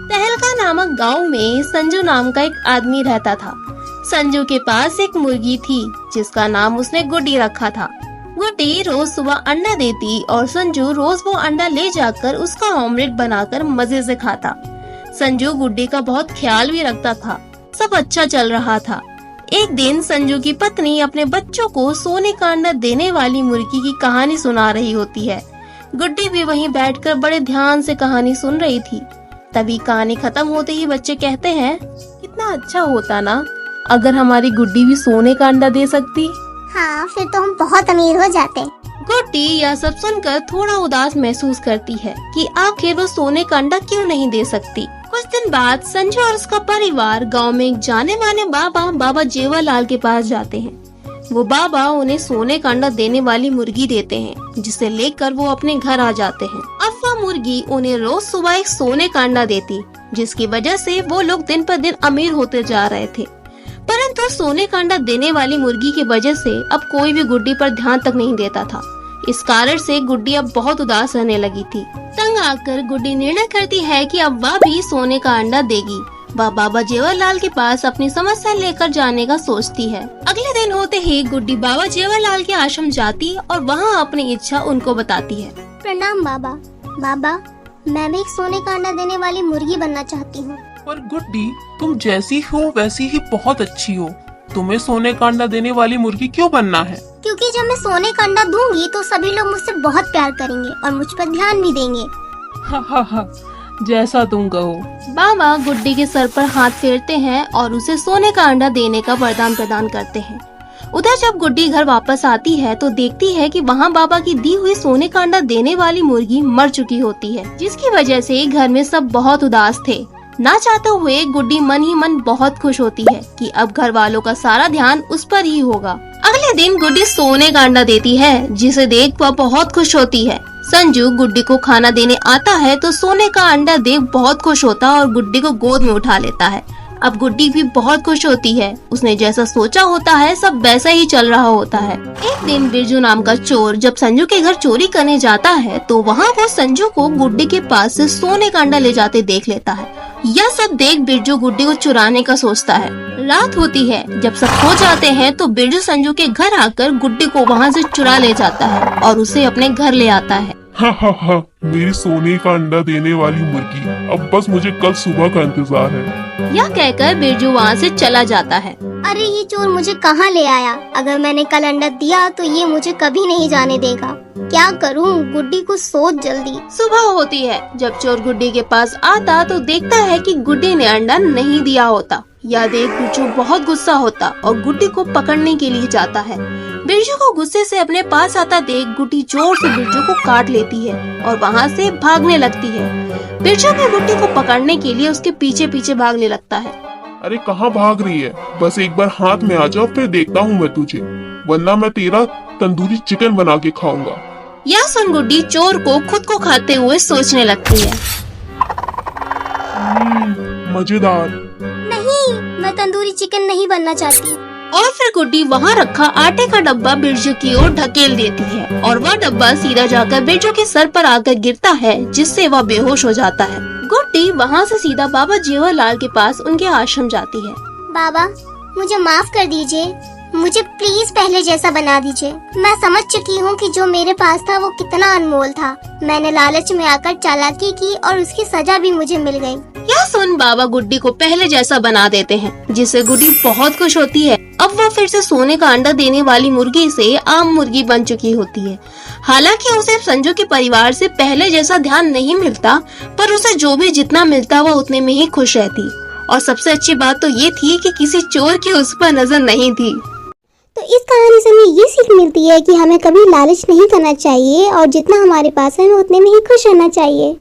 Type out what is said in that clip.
तहलका नामक गांव में संजू नाम का एक आदमी रहता था। संजू के पास एक मुर्गी थी जिसका नाम उसने गुड्डी रखा था। गुड्डी रोज सुबह अंडा देती और संजू रोज वो अंडा ले जाकर उसका ऑमलेट बनाकर मजे से खाता। संजू गुड्डी का बहुत ख्याल भी रखता था। सब अच्छा चल रहा था। एक दिन संजू की पत्नी अपने बच्चों को सोने का अंडा देने वाली मुर्गी की कहानी सुना रही होती है। गुड्डी भी वहीं बैठकर बड़े ध्यान से कहानी सुन रही थी। तभी कहानी खत्म होते ही बच्चे कहते हैं, कितना अच्छा होता ना अगर हमारी गुड्डी भी सोने का अंडा दे सकती। हाँ, फिर तो हम बहुत अमीर हो जाते। गुड्डी यह सब सुनकर थोड़ा उदास महसूस करती है कि आखिर वो सोने का अंडा क्यों नहीं दे सकती। कुछ दिन बाद संजू और उसका परिवार गांव में एक जाने माने बाबा जेवालाल के पास जाते हैं। वो बाबा उन्हें सोने का अंडा देने वाली मुर्गी देते हैं, जिसे लेकर वो अपने घर आ जाते हैं। अब वह मुर्गी उन्हें रोज सुबह एक सोने का अंडा देती, जिसकी वजह से वो लोग दिन पर दिन अमीर होते जा रहे थे। परंतु सोने का अंडा देने वाली मुर्गी की वजह से अब कोई भी गुड्डी पर ध्यान तक नहीं देता था। इस कारण से गुड्डी अब बहुत उदास रहने लगी थी। तंग आकर गुड्डी निर्णय करती है कि अब वह भी सोने का अंडा देगी। वह बाबा जेवालाल के पास अपनी समस्या लेकर जाने का सोचती है। अगले दिन होते ही गुड्डी बाबा जेवालाल के आश्रम जाती और वहाँ अपनी इच्छा उनको बताती है। प्रणाम बाबा। बाबा, मैं भी एक सोने का अंडा देने वाली मुर्गी बनना चाहती हूँ। पर गुड्डी, तुम जैसी हो वैसी ही बहुत अच्छी हो। तुम्हें सोने का अंडा देने वाली मुर्गी क्यों बनना है? क्योंकि जब मैं सोने का अंडा दूंगी तो सभी लोग मुझसे बहुत प्यार करेंगे और मुझ पर ध्यान भी देंगे। हा, जैसा तुम कहो। बाबा गुड्डी के सर पर हाथ फेरते हैं और उसे सोने का अंडा देने का वरदान प्रदान करते हैं। उधर जब गुड्डी घर वापस आती है तो देखती है कि वहाँ बाबा की दी हुई सोने का अंडा देने वाली मुर्गी मर चुकी होती है, जिसकी वजह से घर में सब बहुत उदास थे। ना चाहते हुए गुड्डी मन ही मन बहुत खुश होती है कि अब घर वालों का सारा ध्यान उस पर ही होगा। अगले दिन गुड्डी सोने का अंडा देती है, जिसे देख वह बहुत खुश होती है। संजू गुड्डी को खाना देने आता है तो सोने का अंडा देख बहुत खुश होता है और गुड्डी को गोद में उठा लेता है। अब गुड्डी भी बहुत खुश होती है। उसने जैसा सोचा होता है सब वैसा ही चल रहा होता है। एक दिन बिरजू नाम का चोर जब संजू के घर चोरी करने जाता है तो वहाँ वो संजू को गुड्डी के पास से सोने का अंडा ले जाते देख लेता है। यह सब देख बिरजू गुड्डी को चुराने का सोचता है। रात होती है। जब सब सो जाते हैं तो बिरजू संजू के घर आकर गुड्डी को वहाँ से चुरा ले जाता है और उसे अपने घर ले आता है। हा, मेरी सोने का अंडा देने वाली मुर्गी, अब बस मुझे कल सुबह का इंतजार है। यह कहकर बिरजू वहाँ से चला जाता है। अरे ये चोर मुझे कहाँ ले आया? अगर मैंने कल अंडा दिया तो ये मुझे कभी नहीं जाने देगा। क्या करूँ? गुड्डी को सोच जल्दी। सुबह होती है। जब चोर गुड्डी के पास आता तो देखता है कि गुड्डी ने अंडा नहीं दिया होता। यह देख बिरजू बहुत गुस्सा होता और गुड्डी को पकड़ने के लिए जाता है। बिरजू को गुस्से से अपने पास आता देख गुड्डी जोर से बिरजू को काट लेती है और वहाँ से भागने लगती है। बिरजू भी गुड्डी को पकड़ने के लिए उसके पीछे पीछे भागने लगता है। अरे कहाँ भाग रही है? बस एक बार हाथ में आ जाओ, फिर देखता हूँ मैं तुझे, वरना मैं तेरा तंदूरी चिकन बना के खाऊंगा। यह सुन गुड्डी चोर को खुद को खाते हुए सोचने लगती है। मजेदार। नहीं, मैं तंदूरी चिकन नहीं बनना चाहती। और फिर गुड्डी वहाँ रखा आटे का डब्बा बिरजू की ओर ढकेल देती है और वह डब्बा सीधा जाकर बिरजू के सर पर आकर गिरता है, जिससे वह बेहोश हो जाता है। गुड्डी वहाँ से सीधा बाबा जेवालाल के पास उनके आश्रम जाती है। बाबा, मुझे माफ कर दीजिए। मुझे प्लीज पहले जैसा बना दीजिए। मैं समझ चुकी हूँ कि जो मेरे पास था वो कितना अनमोल था। मैंने लालच में आकर चालाकी की और उसकी सजा भी मुझे मिल गई। यह सुन बाबा गुड्डी को पहले जैसा बना देते हैं, जिससे गुड्डी बहुत खुश होती है। अब वह फिर से सोने का अंडा देने वाली मुर्गी से आम मुर्गी बन चुकी होती है। हालांकि उसे संजू के परिवार से पहले जैसा ध्यान नहीं मिलता, पर उसे जो भी जितना मिलता वह उतने में ही खुश रहती। और सबसे अच्छी बात तो ये थी कि किसी चोर की उस पर नजर नहीं थी। तो इस कहानी से हमें ये सीख मिलती है कि हमें कभी लालच नहीं करना चाहिए और जितना हमारे पास है हमें उतने में ही खुश रहना चाहिए।